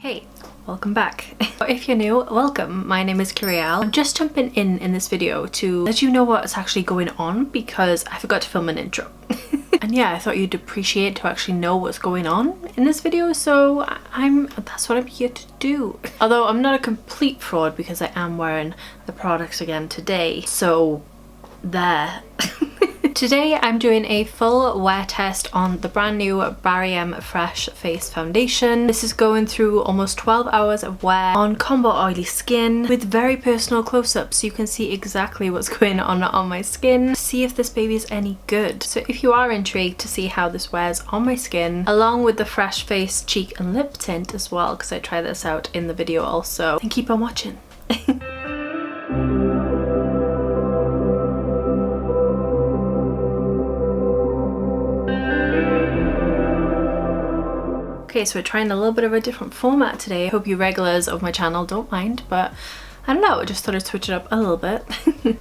Hey, welcome back. If you're new, welcome. My name is Kyrielle. I'm just jumping in this video to let you know what's actually going on because I forgot to film an intro. And yeah, I thought you'd appreciate to actually know what's going on in this video, so that's what I'm here to do. Although I'm not a complete fraud because I am wearing the products again today, so there. Today I'm doing a full wear test on the brand new Barrym Fresh Face Foundation. This is going through almost 12 hours of wear on combo oily skin with very personal close-ups so you can see exactly what's going on my skin. See if this baby is any good. So if you are intrigued to see how this wears on my skin, along with the Fresh Face cheek and lip tint as well, because I try this out in the video also, then keep on watching. Okay, so we're trying a little bit of a different format today. I hope you regulars of my channel don't mind, but I don't know, I just thought I'd switch it up a little bit.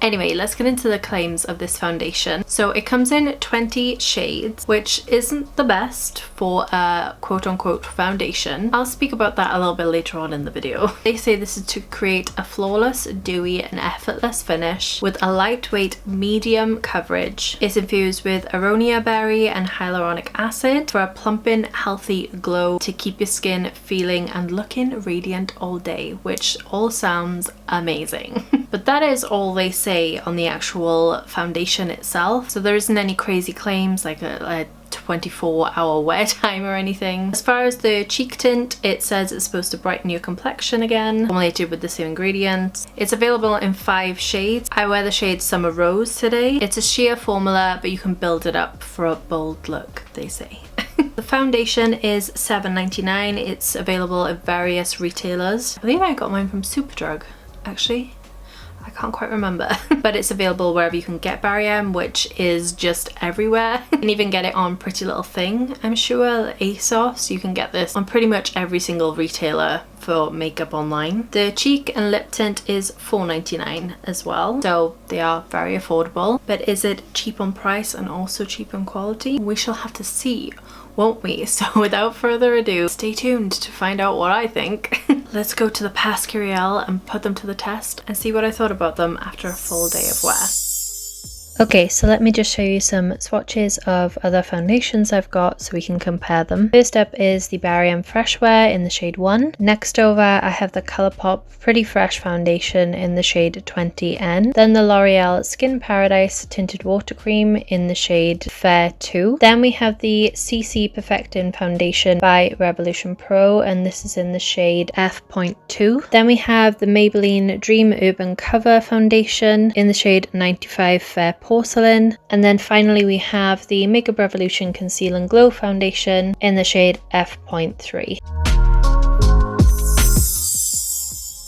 Anyway, let's get into the claims of this foundation. So it comes in 20 shades, which isn't the best for a quote-unquote foundation. I'll speak about that a little bit later on in the video. They say this is to create a flawless, dewy and effortless finish with a lightweight medium coverage. It's infused with aronia berry and hyaluronic acid for a plumping, healthy glow to keep your skin feeling and looking radiant all day, which all sounds amazing. But that is all they say on the actual foundation itself, so there isn't any crazy claims like a 24-hour wear time or anything. As far as the cheek tint, it says it's supposed to brighten your complexion again, formulated with the same ingredients. It's available in 5 shades. I wear the shade Summer Rose today. It's a sheer formula, but you can build it up for a bold look, they say. The foundation is $7.99. It's available at various retailers. I believe I got mine from Superdrug, actually. I can't quite remember. But it's available wherever you can get Barrym, which is just everywhere. You can even get it on Pretty Little Thing, I'm sure, ASOS. You can get this on pretty much every single retailer for makeup online. The cheek and lip tint is $4.99 as well, so they are very affordable. But is it cheap on price and also cheap on quality? We shall have to see, won't we? So without further ado, stay tuned to find out what I think. Let's go to the past Kyrielle and put them to the test and see what I thought about them after a full day of wear. Okay, so let me just show you some swatches of other foundations I've got so we can compare them. First up is the Barrym Fresh Wear in the shade 1. Next over I have the Colourpop Pretty Fresh Foundation in the shade 20N. Then the L'Oreal Skin Paradise Tinted Water Cream in the shade Fair 2. Then we have the CC Perfecting Foundation by Revolution Pro, and this is in the shade F.2. Then we have the Maybelline Dream Urban Cover Foundation in the shade 95 Fair Porcelain, and then finally we have the Makeup Revolution Conceal and Glow Foundation in the shade F.3.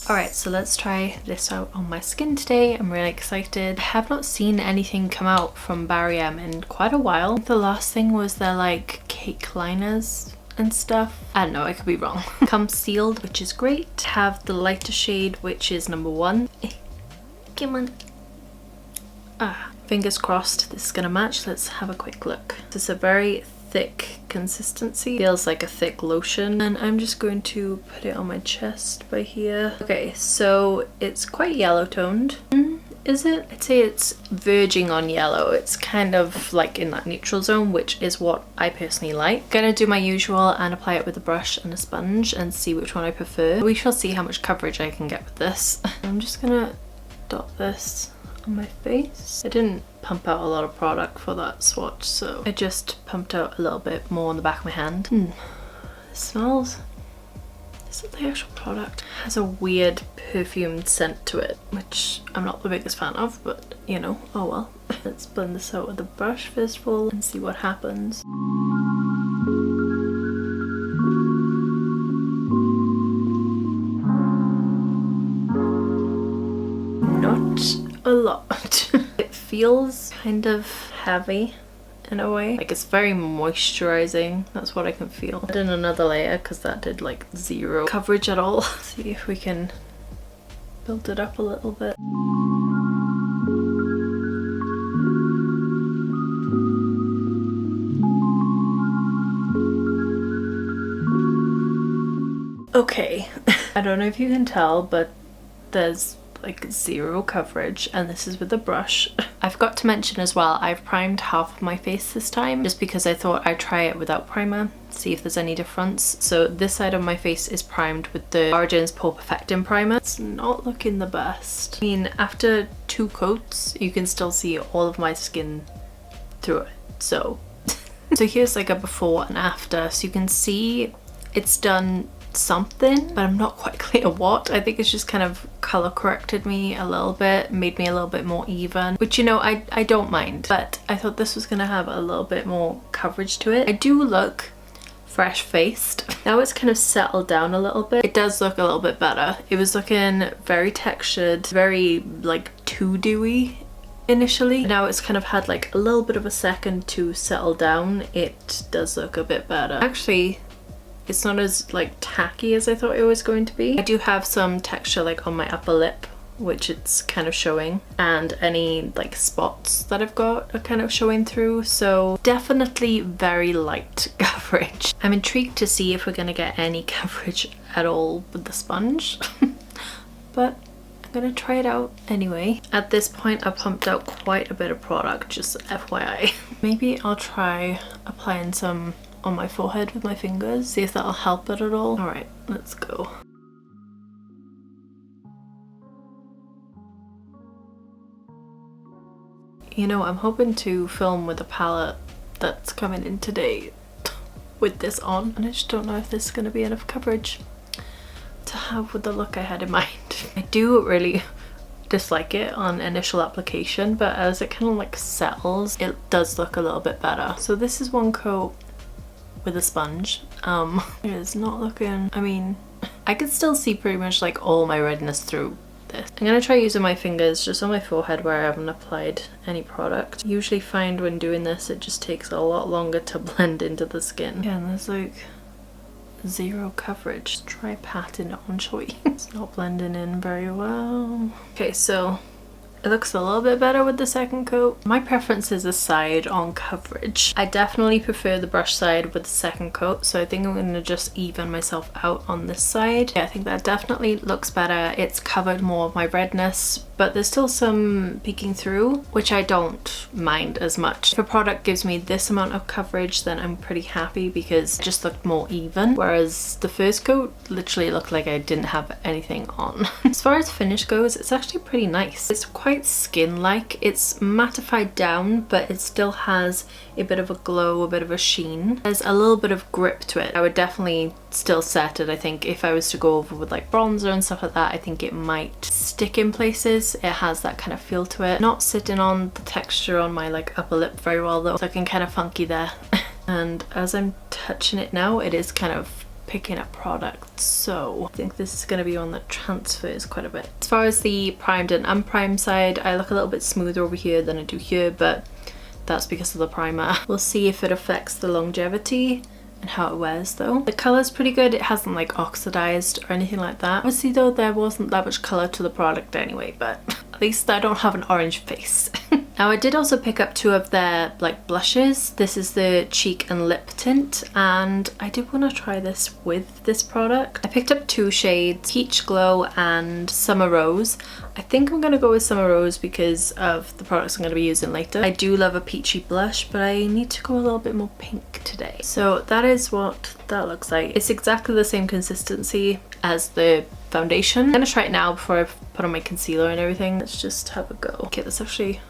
Alright, so let's try this out on my skin today. I'm really excited. I have not seen anything come out from Barrym in quite a while. The last thing was their like cake liners and stuff. I don't know, I could be wrong. Comes sealed, which is great. Have the lighter shade, which is number 1. Come on. Fingers crossed this is gonna match. Let's have a quick look. This is a very thick consistency. Feels like a thick lotion, and I'm just going to put it on my chest by here. Okay, so it's quite yellow toned. Is it? I'd say it's verging on yellow. It's kind of like in that neutral zone, which is what I personally like. Gonna do my usual and apply it with a brush and a sponge and see which one I prefer. We shall see how much coverage I can get with this. I'm just gonna dot this on my face. I didn't pump out a lot of product for that swatch, so I just pumped out a little bit more on the back of my hand. It smells... Is it the actual product? It has a weird perfumed scent to it, which I'm not the biggest fan of, but you know, oh well. Let's blend this out with a brush first of all and see what happens. Not a lot. It feels kind of heavy in a way. Like it's very moisturizing. That's what I can feel. I did another layer because that did like 0 coverage at all. See if we can build it up a little bit. Okay, I don't know if you can tell, but there's like zero coverage, and this is with a brush. I forgot to mention as well, I've primed half of my face this time just because I thought I'd try it without primer, see if there's any difference. So this side of my face is primed with the Origins Pore Perfecting Primer. It's not looking the best. I mean, after 2 coats you can still see all of my skin through it. So here's like a before and after, so you can see it's done something, but I'm not quite clear what. I think it's just kind of color corrected me a little bit, made me a little bit more even, which, you know, I don't mind, but I thought this was gonna have a little bit more coverage to it. I do look fresh faced. Now it's kind of settled down a little bit. It does look a little bit better. It was looking very textured, very like too dewy initially. Now it's kind of had like a little bit of a second to settle down. It does look a bit better. Actually, it's not as like tacky as I thought it was going to be. I do have some texture like on my upper lip, which it's kind of showing, and any like spots that I've got are kind of showing through, so definitely very light coverage. I'm intrigued to see if we're gonna get any coverage at all with the sponge, but I'm gonna try it out anyway. At this point I pumped out quite a bit of product, just FYI. Maybe I'll try applying some on my forehead with my fingers, see if that'll help it at all. Alright, let's go. You know, I'm hoping to film with a palette that's coming in today with this on, and I just don't know if this is going to be enough coverage to have with the look I had in mind. I do really dislike it on initial application, but as it kind of like settles, it does look a little bit better. So this is one coat with a sponge. It is not looking, I mean, I could still see pretty much like all my redness through this. I'm gonna try using my fingers just on my forehead where I haven't applied any product. I usually find when doing this it just takes a lot longer to blend into the skin. Yeah, and there's like zero coverage. Just try patting it on, shall we? It's not blending in very well. Okay, so it looks a little bit better with the second coat. My preference is a side on coverage. I definitely prefer the brush side with the second coat, so I think I'm going to just even myself out on this side. Yeah, I think that definitely looks better. It's covered more of my redness, but there's still some peeking through, which I don't mind as much. If a product gives me this amount of coverage, then I'm pretty happy because it just looked more even, whereas the first coat literally looked like I didn't have anything on. As far as finish goes, it's actually pretty nice. It's quite skin-like. It's mattified down, but it still has a bit of a glow, a bit of a sheen. There's a little bit of grip to it. I would definitely still set it. I think if I was to go over with like bronzer and stuff like that, I think it might stick in places. It has that kind of feel to it. Not sitting on the texture on my like upper lip very well though. It's looking kind of funky there. And as I'm touching it now, it is kind of picking up product, so I think this is going to be one that transfers quite a bit. As far as the primed and unprimed side, I look a little bit smoother over here than I do here, but that's because of the primer. We'll see if it affects the longevity and how it wears though. The colour's pretty good. It hasn't like oxidized or anything like that. Obviously though, there wasn't that much colour to the product anyway, but at least I don't have an orange face. Now I did also pick up 2 of their like blushes. This is the cheek and lip tint, and I did want to try this with this product. I picked up 2 shades, Peach Glow and Summer Rose. I think I'm going to go with Summer Rose because of the products I'm going to be using later. I do love a peachy blush, but I need to go a little bit more pink today. So that is what that looks like. It's exactly the same consistency as the foundation. I'm going to try it now before I put on my concealer and everything. Let's just have a go. Okay, that's actually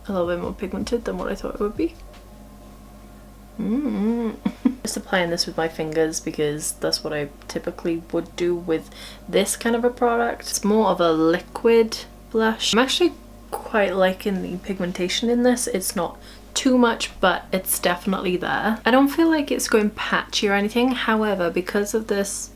a little bit more pigmented than what I thought it would be. Just applying this with my fingers because that's what I typically would do with this kind of a product. It's more of a liquid blush. I'm actually quite liking the pigmentation in this. It's not too much, but it's definitely there. I don't feel like it's going patchy or anything. However, because of this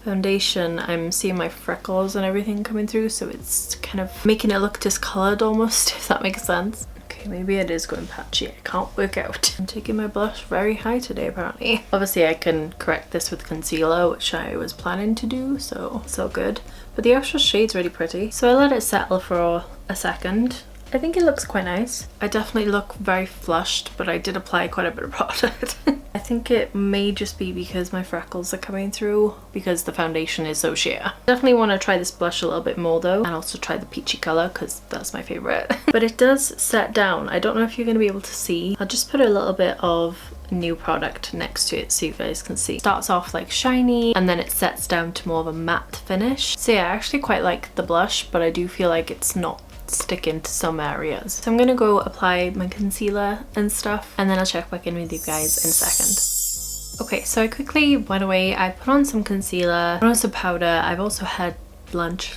foundation, I'm seeing my freckles and everything coming through, so it's kind of making it look discolored almost, if that makes sense. Okay, maybe it is going patchy. I can't work out. I'm taking my blush very high today apparently. Obviously I can correct this with concealer, which I was planning to do, so it's all good. But the actual shade's really pretty. So I let it settle for a second. I think it looks quite nice. I definitely look very flushed, but I did apply quite a bit of product. I think it may just be because my freckles are coming through because the foundation is so sheer. Definitely want to try this blush a little bit more though, and also try the peachy colour because that's my favourite. But it does set down. I don't know if you're going to be able to see. I'll just put a little bit of new product next to it so you guys can see. It starts off like shiny and then it sets down to more of a matte finish. So yeah, I actually quite like the blush, but I do feel like it's not sticking to some areas. So I'm gonna go apply my concealer and stuff, and then I'll check back in with you guys in a second. Okay, so I quickly went away. I put on some concealer, put on some powder. I've also had lunch.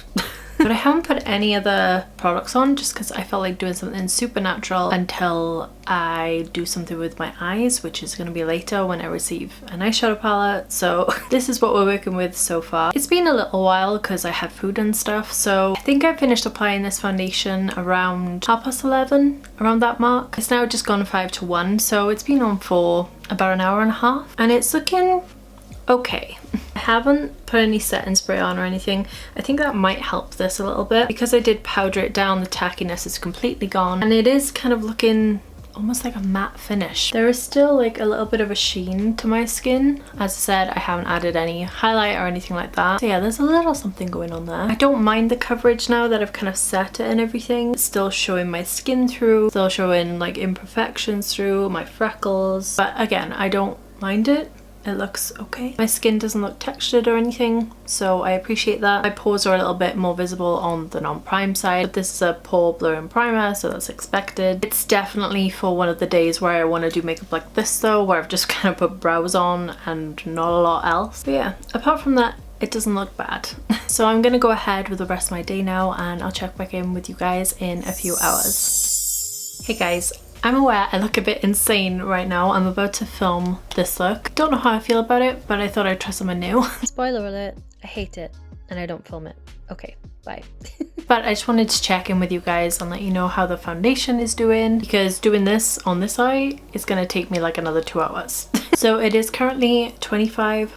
But I haven't put any other products on just because I felt like doing something super natural until I do something with my eyes, which is going to be later when I receive an eyeshadow palette. So this is what we're working with so far. It's been a little while because I had food and stuff, so I think I finished applying this foundation around 11:30, around that mark. It's now just gone 5 to 1, so it's been on for about an hour and a half and it's looking okay. I haven't put any setting spray on or anything. I think that might help this a little bit. Because I did powder it down, the tackiness is completely gone and it is kind of looking almost like a matte finish. There is still like a little bit of a sheen to my skin. As I said, I haven't added any highlight or anything like that. So yeah, there's a little something going on there. I don't mind the coverage now that I've kind of set it and everything. It's still showing my skin through, still showing like imperfections through, my freckles. But again, I don't mind it. It looks okay. My skin doesn't look textured or anything, so I appreciate that. My pores are a little bit more visible on the non-prime side, but this is a pore blurring primer, so that's expected. It's definitely for one of the days where I want to do makeup like this though, where I've just kind of put brows on and not a lot else. But yeah, apart from that, it doesn't look bad. So I'm gonna go ahead with the rest of my day now and I'll check back in with you guys in a few hours. Hey guys. I'm aware I look a bit insane right now. I'm about to film this look. Don't know how I feel about it, but I thought I'd try something new. Spoiler alert, I hate it and I don't film it. Okay, bye. But I just wanted to check in with you guys and let you know how the foundation is doing, because doing this on this eye is gonna take me like another 2 hours. So it is currently 6:25.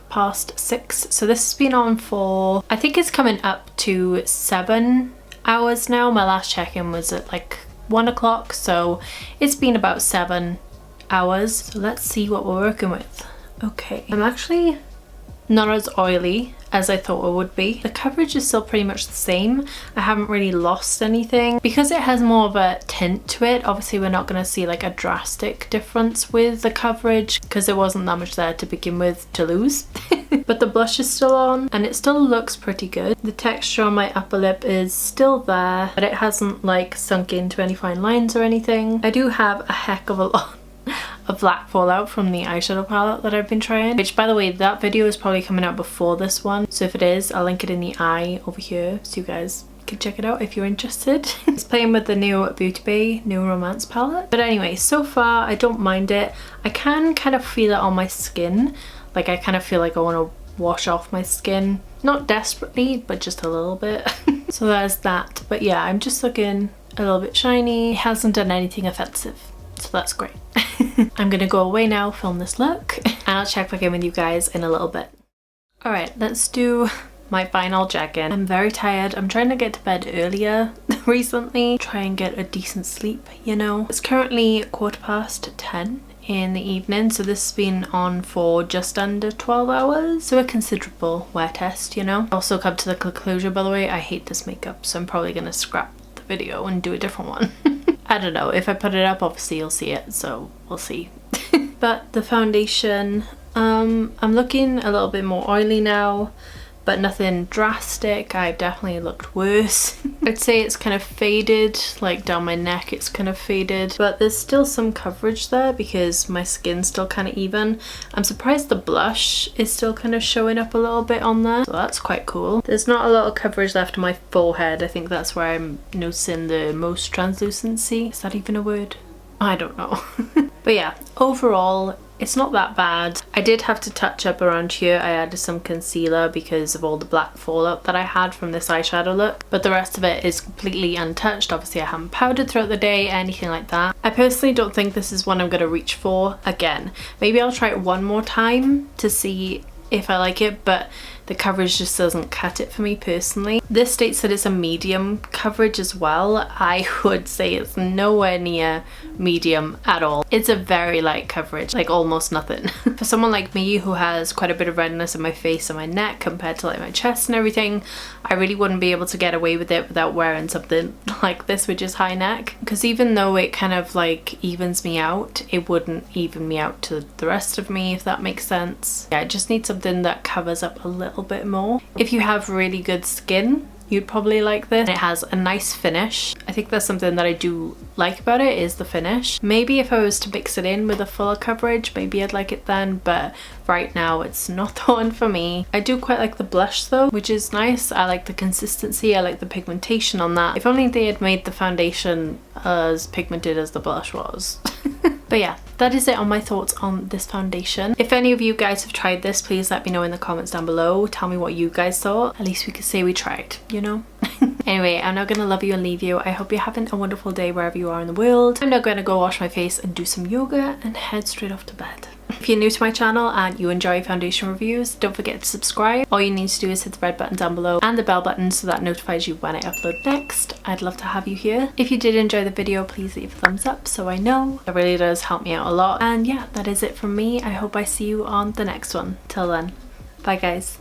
So this has been on for, I think it's coming up to 7 hours now. My last check-in was at like 1 o'clock, so it's been about 7 hours. So let's see what we're working with. Okay, I'm actually not as oily as I thought it would be. The coverage is still pretty much the same. I haven't really lost anything. Because it has more of a tint to it, obviously we're not going to see like a drastic difference with the coverage because there wasn't that much there to begin with to lose. But the blush is still on and it still looks pretty good. The texture on my upper lip is still there, but it hasn't like sunk into any fine lines or anything. I do have a heck of a lot of black fallout from the eyeshadow palette that I've been trying, which by the way, that video is probably coming out before this one, so if it is, I'll link it in the eye over here so you guys can check it out if you're interested. It's playing with the new Beauty Bay New Romance palette. But anyway, so far I don't mind it. I can kind of feel it on my skin, like I kind of feel like I want to wash off my skin, not desperately but just a little bit. So there's that. But yeah, I'm just looking a little bit shiny. It hasn't done anything offensive, so that's great. I'm gonna go away now, film this look, and I'll check back in with you guys in a little bit. Alright, let's do my final check-in. I'm very tired. I'm trying to get to bed earlier recently, try and get a decent sleep, you know. It's currently 10:15 in the evening, so this has been on for just under 12 hours, so a considerable wear test, you know. Also come to the conclusion, by the way, I hate this makeup, so I'm probably gonna scrap the video and do a different one. I don't know, if I put it up obviously you'll see it, so we'll see. But the foundation, I'm looking a little bit more oily now, but nothing drastic. I've definitely looked worse. I'd say it's kind of faded, like down my neck it's kind of faded, but there's still some coverage there because my skin's still kind of even. I'm surprised the blush is still kind of showing up a little bit on there, so that's quite cool. There's not a lot of coverage left on my forehead. I think that's where I'm noticing the most translucency. Is that even a word? I don't know. But yeah, overall it's not that bad. I did have to touch up around here. I added some concealer because of all the black fallout that I had from this eyeshadow look, but the rest of it is completely untouched. Obviously I haven't powdered throughout the day, anything like that. I personally don't think this is one I'm going to reach for again. Maybe I'll try it one more time to see if I like it, but the coverage just doesn't cut it for me personally. This states that it's a medium coverage as well. I would say it's nowhere near medium at all. It's a very light coverage, like almost nothing. For someone like me who has quite a bit of redness in my face and my neck compared to like my chest and everything, I really wouldn't be able to get away with it without wearing something like this, which is high neck, because even though it kind of like evens me out, it wouldn't even me out to the rest of me, if that makes sense. Yeah, I just need something that covers up a little bit more. If you have really good skin, you'd probably like this. It has a nice finish. I think that's something that I do like about it, is the finish. Maybe if I was to mix it in with a fuller coverage, maybe I'd like it then, but right now it's not the one for me. I do quite like the blush though, which is nice. I like the consistency, I like the pigmentation on that. If only they had made the foundation as pigmented as the blush was. But yeah, that is it on my thoughts on this foundation. If any of you guys have tried this, please let me know in the comments down below. Tell me what you guys thought. At least we could say we tried, you know? Anyway, I'm now gonna love you and leave you. I hope you're having a wonderful day wherever you are in the world. I'm now gonna go wash my face and do some yoga and head straight off to bed. If you're new to my channel and you enjoy foundation reviews, don't forget to subscribe. All you need to do is hit the red button down below and the bell button so that notifies you when I upload next. I'd love to have you here. If you did enjoy the video, please leave a thumbs up so I know. It really does help me out a lot. And yeah, that is it from me. I hope I see you on the next one. Till then, bye guys.